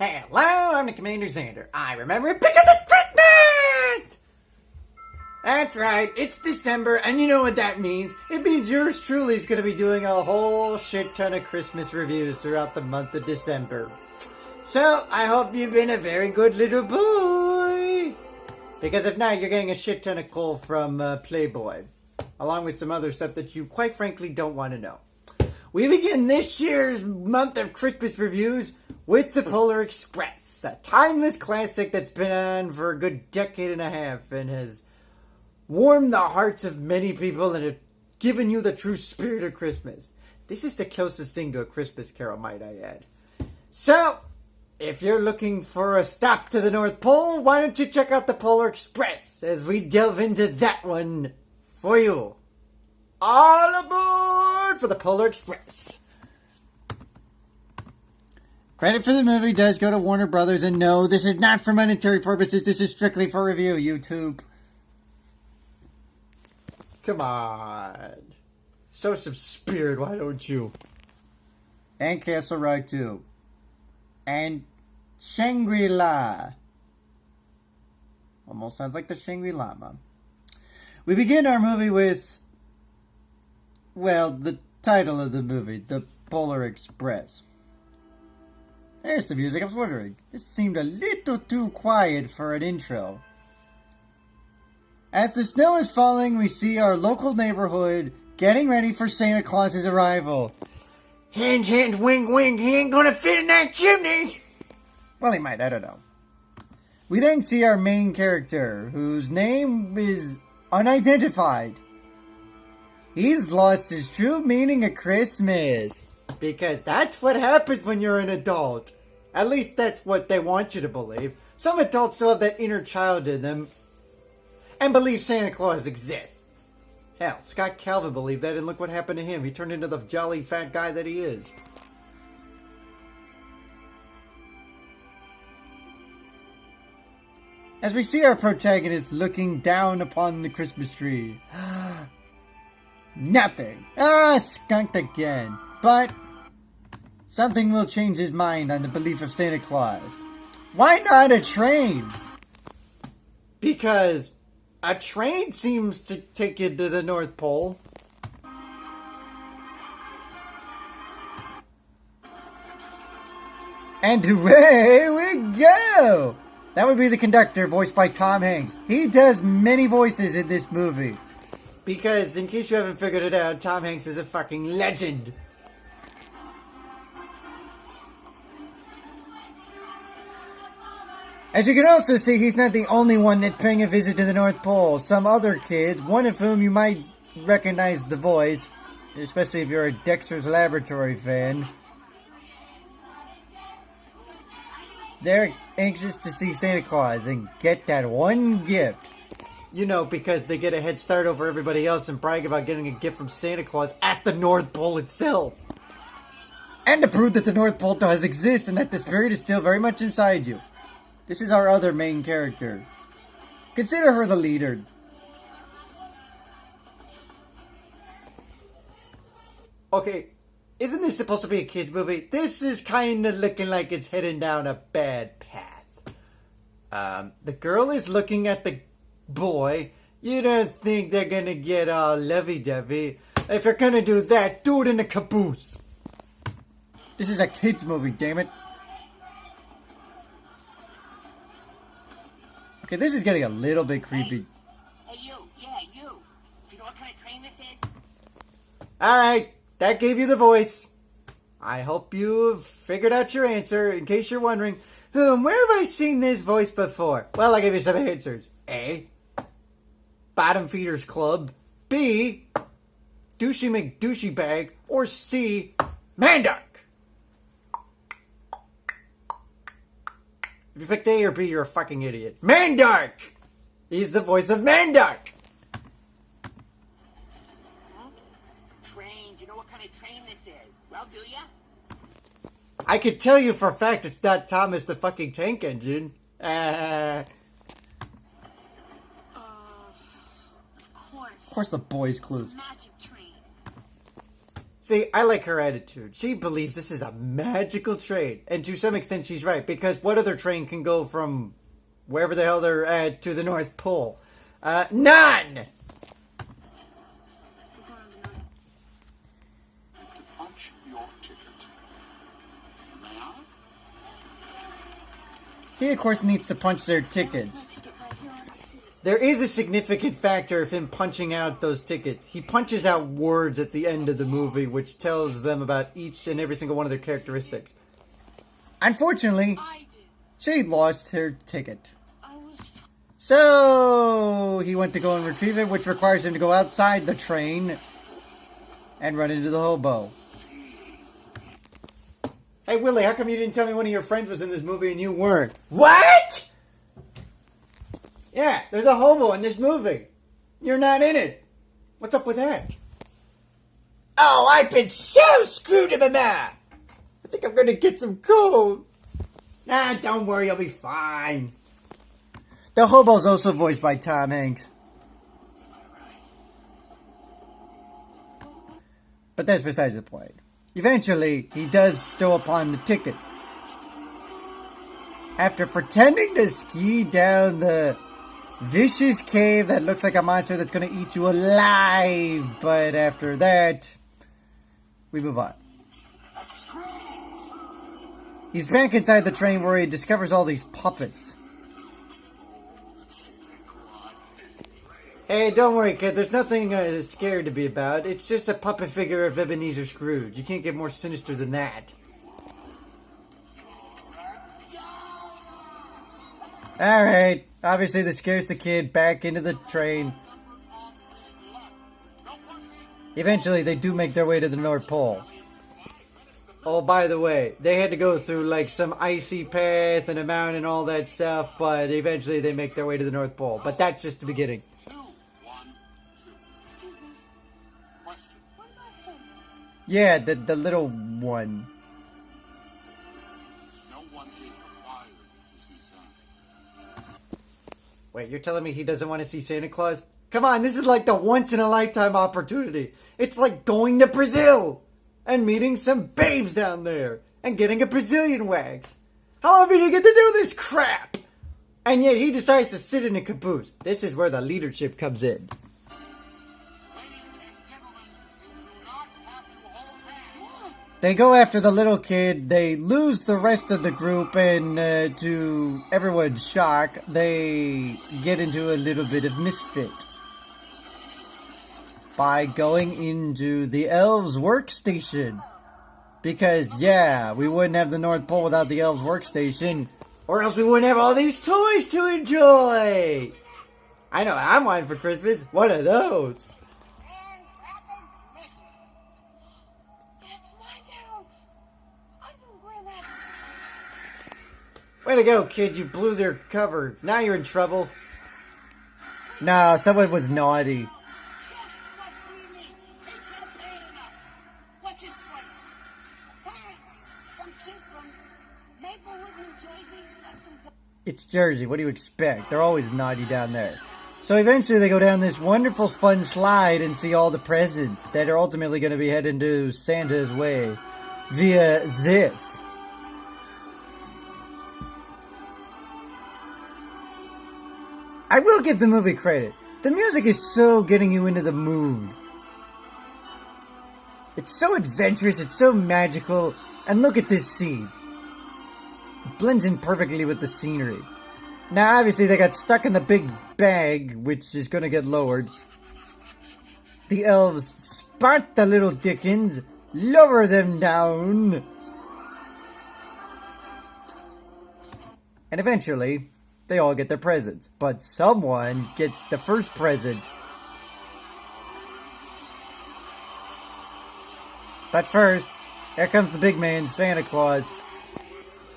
Hello, I'm the CommanderZander. I remember it because it's Christmas! That's right, it's December, and you know what that means. It means yours truly is going to be doing a whole shit ton of Christmas reviews throughout the month of December. So, I hope you've been a very good little boy. Because if not, you're getting a shit ton of coal from Playboy. Along with some other stuff that you quite frankly don't want to know. We begin this year's month of Christmas reviews with The Polar Express, a timeless classic that's been on for a good decade and a half and has warmed the hearts of many people and have given you the true spirit of Christmas. This is the closest thing to a Christmas carol, might I add. So, if you're looking for a stop to the North Pole, why don't you check out The Polar Express as we delve into that one for you. All aboard for The Polar Express. Credit for the movie does go to Warner Brothers, and no, this is not for monetary purposes. This is strictly for review, YouTube. Come on. Show some spirit, why don't you? And Castle Rock 2. And Shangri-La. Almost sounds like the Shangri-La, Mom. We begin our movie with, well, the title of the movie, The Polar Express. There's the music. I was wondering. This seemed a little too quiet for an intro. As the snow is falling, we see our local neighborhood getting ready for Santa Claus's arrival. Hint, hint, wink, wink, he ain't gonna fit in that chimney! Well, he might, I don't know. We then see our main character, whose name is unidentified. He's lost his true meaning of Christmas. Because that's what happens when you're an adult. At least that's what they want you to believe. Some adults still have that inner child in them and believe Santa Claus exists. Hell, Scott Calvin believed that, and look what happened to him. He turned into the jolly fat guy that he is. As we see our protagonist looking down upon the Christmas tree. Nothing. Skunked again. But something will change his mind on the belief of Santa Claus. Why not a train? Because a train seems to take you to the North Pole. And away we go! That would be the conductor, voiced by Tom Hanks. He does many voices in this movie. Because, in case you haven't figured it out, Tom Hanks is a fucking legend. As you can also see, he's not the only one that's paying a visit to the North Pole. Some other kids, one of whom you might recognize the voice, especially if you're a Dexter's Laboratory fan. They're anxious to see Santa Claus and get that one gift. You know, because they get a head start over everybody else and brag about getting a gift from Santa Claus at the North Pole itself. And to prove that the North Pole does exist and that the spirit is still very much inside you. This is our other main character. Consider her the leader. Okay, isn't this supposed to be a kid's movie? This is kind of looking like it's heading down a bad path. The girl is looking at the boy. You don't think they're gonna get all lovey-dovey. If you're gonna do that, do it in the caboose. This is a kid's movie, damn it. Okay, this is getting a little bit creepy. Hey you, yeah, you. Do you know what kind of train this is? Alright, that gave you the voice. I hope you've figured out your answer. In case you're wondering, where have I seen this voice before? Well, I'll give you some answers. A, Bottom Feeders Club. B, Douchey McDouchey Bag. Or C, Mandark. If you picked A or B, you're a fucking idiot. Mandark! He's the voice of Mandark! Train. Do you know what kind of train this is? Well, do ya? I could tell you for a fact it's not Thomas the fucking Tank Engine. Of Of course the boy's clues. Magic train. See, I like her attitude. She believes this is a magical train. And to some extent, she's right. Because what other train can go from wherever the hell they're at to the North Pole? None! Punch your ticket. May I? He, of course, needs to punch their tickets. There is a significant factor of him punching out those tickets. He punches out words at the end of the movie, which tells them about each and every single one of their characteristics. Unfortunately, she lost her ticket. So, he went to go and retrieve it, which requires him to go outside the train and run into the hobo. Hey, Willie, how come you didn't tell me one of your friends was in this movie and you weren't? What?! Yeah, there's a hobo in this movie. You're not in it. What's up with that? Oh, I've been so screwed in my mouth. I think I'm going to get some cold. Nah, don't worry, you'll be fine. The hobo's also voiced by Tom Hanks. But that's besides the point. Eventually, he does stow upon the ticket. After pretending to ski down the vicious cave that looks like a monster that's going to eat you alive. But after that, we move on. He's back inside the train where he discovers all these puppets. Hey, don't worry, kid. There's nothing scary to be about. It's just a puppet figure of Ebenezer Scrooge. You can't get more sinister than that. Alright. Obviously, this scares the kid back into the train. Eventually, they do make their way to the North Pole. Oh, by the way, they had to go through, like, some icy path and a mountain and all that stuff, but eventually they make their way to the North Pole. But that's just the beginning. 2, 1, 2. Excuse me. Question. What about him? Yeah, the little one. No one is required to see Santa. Wait, you're telling me he doesn't want to see Santa Claus? Come on, this is like the once-in-a-lifetime opportunity. It's like going to Brazil and meeting some babes down there and getting a Brazilian wax. How often do you get to do this crap? And yet he decides to sit in a caboose. This is where the leadership comes in. Ladies and gentlemen, you do not have to hold hands. They go after the little kid, they lose the rest of the group, and to everyone's shock, they get into a little bit of misfit by going into the elves' workstation. Because, yeah, we wouldn't have the North Pole without the elves' workstation, or else we wouldn't have all these toys to enjoy. I know what I'm wanting for Christmas. One of those. That's my town. I don't wear that. Way to go, kid. You blew their cover. Now you're in trouble. No, someone was naughty. Just what we need. It's not bad enough. What's his point? Hey, some kid from Maplewood, New Jersey, stuck some. It's Jersey. What do you expect? They're always naughty down there. So eventually they go down this wonderful fun slide and see all the presents that are ultimately going to be heading to Santa's way via this. I will give the movie credit. The music is so getting you into the mood. It's so adventurous, it's so magical, and look at this scene. It blends in perfectly with the scenery. Now, obviously, they got stuck in the big bag, which is going to get lowered. The elves spot the little Dickens, lower them down, and eventually, they all get their presents. But someone gets the first present. But first, here comes the big man, Santa Claus.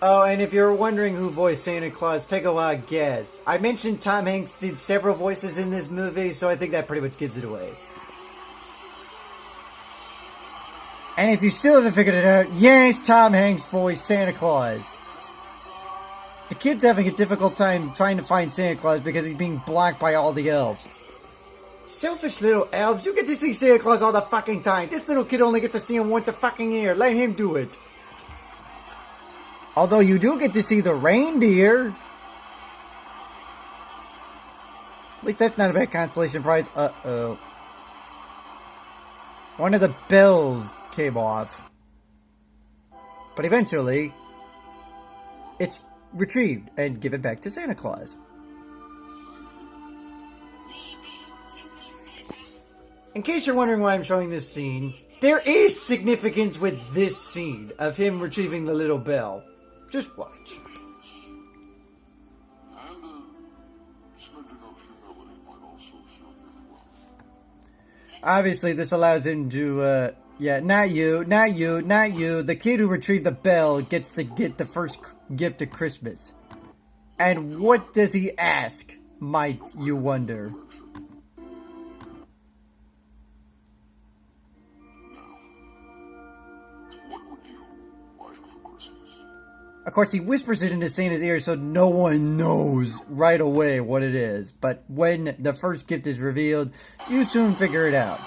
Oh, and if you're wondering who voiced Santa Claus, take a wild guess. I mentioned Tom Hanks did several voices in this movie, so I think that pretty much gives it away. And if you still haven't figured it out, yes, Tom Hanks voiced Santa Claus. The kid's having a difficult time trying to find Santa Claus because he's being blocked by all the elves. Selfish little elves, you get to see Santa Claus all the fucking time. This little kid only gets to see him once a fucking year. Let him do it. Although you do get to see the reindeer. At least that's not a bad consolation prize. Uh-oh. One of the bells came off. But eventually, it's retrieved and given back to Santa Claus. In case you're wondering why I'm showing this scene, there is significance with this scene of him retrieving the little bell. Just watch. And a smidgen of humility might also serve you well. Obviously, this allows him to, yeah, not you. The kid who retrieved the bell gets to get the first gift of Christmas. And what does he ask, might you wonder? Of course, he whispers it into Santa's ear so no one knows right away what it is. But when the first gift is revealed, you soon figure it out.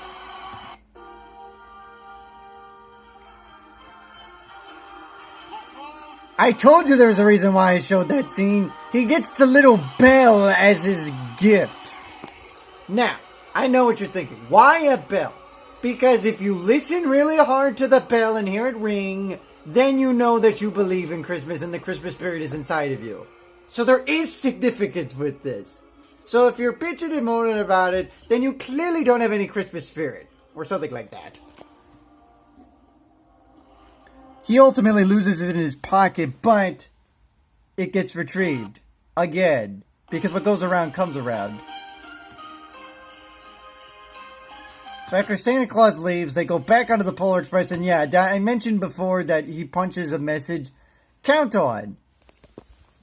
I told you there's a reason why I showed that scene. He gets the little bell as his gift. Now, I know what you're thinking. Why a bell? Because if you listen really hard to the bell and hear it ring, then you know that you believe in Christmas and the Christmas spirit is inside of you. So there is significance with this. So if you're bitching and moaning about it, then you clearly don't have any Christmas spirit. Or something like that. He ultimately loses it in his pocket, but it gets retrieved. Again. Because what goes around comes around. So after Santa Claus leaves, they go back onto the Polar Express, and yeah, I mentioned before that he punches a message. Count on.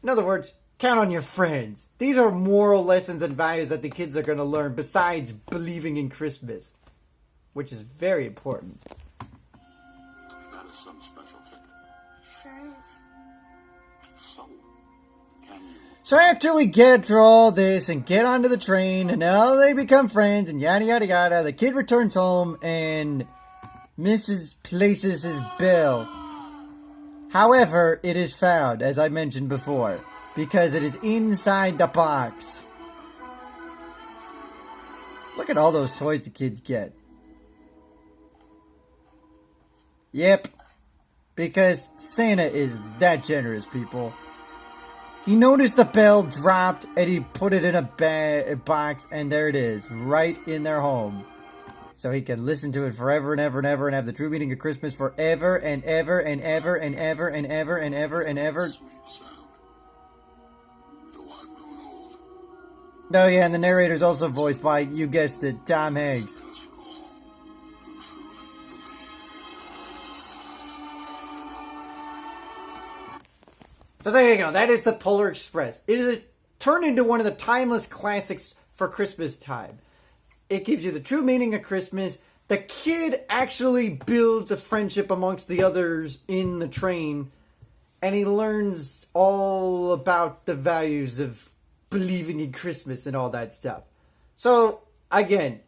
In other words, count on your friends. These are moral lessons and values that the kids are going to learn besides believing in Christmas. Which is very important. That is some special ticket. Sure is. So, can you... So after we get through all this and get onto the train and now they become friends and yada yada yada, the kid returns home and misplaces his bell. However, it is found, as I mentioned before, because it is inside the box. Look at all those toys the kids get. Yep, because Santa is that generous, people. He noticed the bell dropped and he put it in a box, and there it is, right in their home. So he can listen to it forever and ever and ever and have the true meaning of Christmas forever and ever and ever and ever and ever and ever and ever. Oh yeah, and the narrator's also voiced by, you guessed it, Tom Hanks. So there you go. That is the Polar Express. It is turned into one of the timeless classics for Christmas time. It gives you the true meaning of Christmas. The kid actually builds a friendship amongst the others in the train. And he learns all about the values of believing in Christmas and all that stuff. So, again,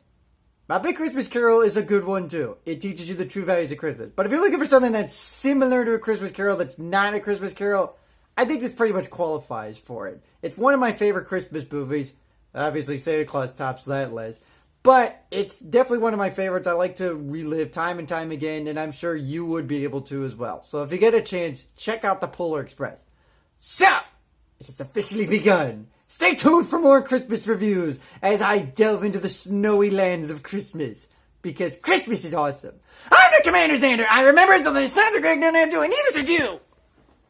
My Big Christmas Carol is a good one too. It teaches you the true values of Christmas. But if you're looking for something that's similar to a Christmas Carol that's not a Christmas Carol, I think this pretty much qualifies for it. It's one of my favorite Christmas movies. Obviously, Santa Claus tops that list. But it's definitely one of my favorites. I like to relive time and time again, and I'm sure you would be able to as well. So if you get a chance, check out the Polar Express. So, it has officially begun. Stay tuned for more Christmas reviews as I delve into the snowy lands of Christmas. Because Christmas is awesome. I'm the CommanderZander. I remember something that sounds great, and I do, and neither should you.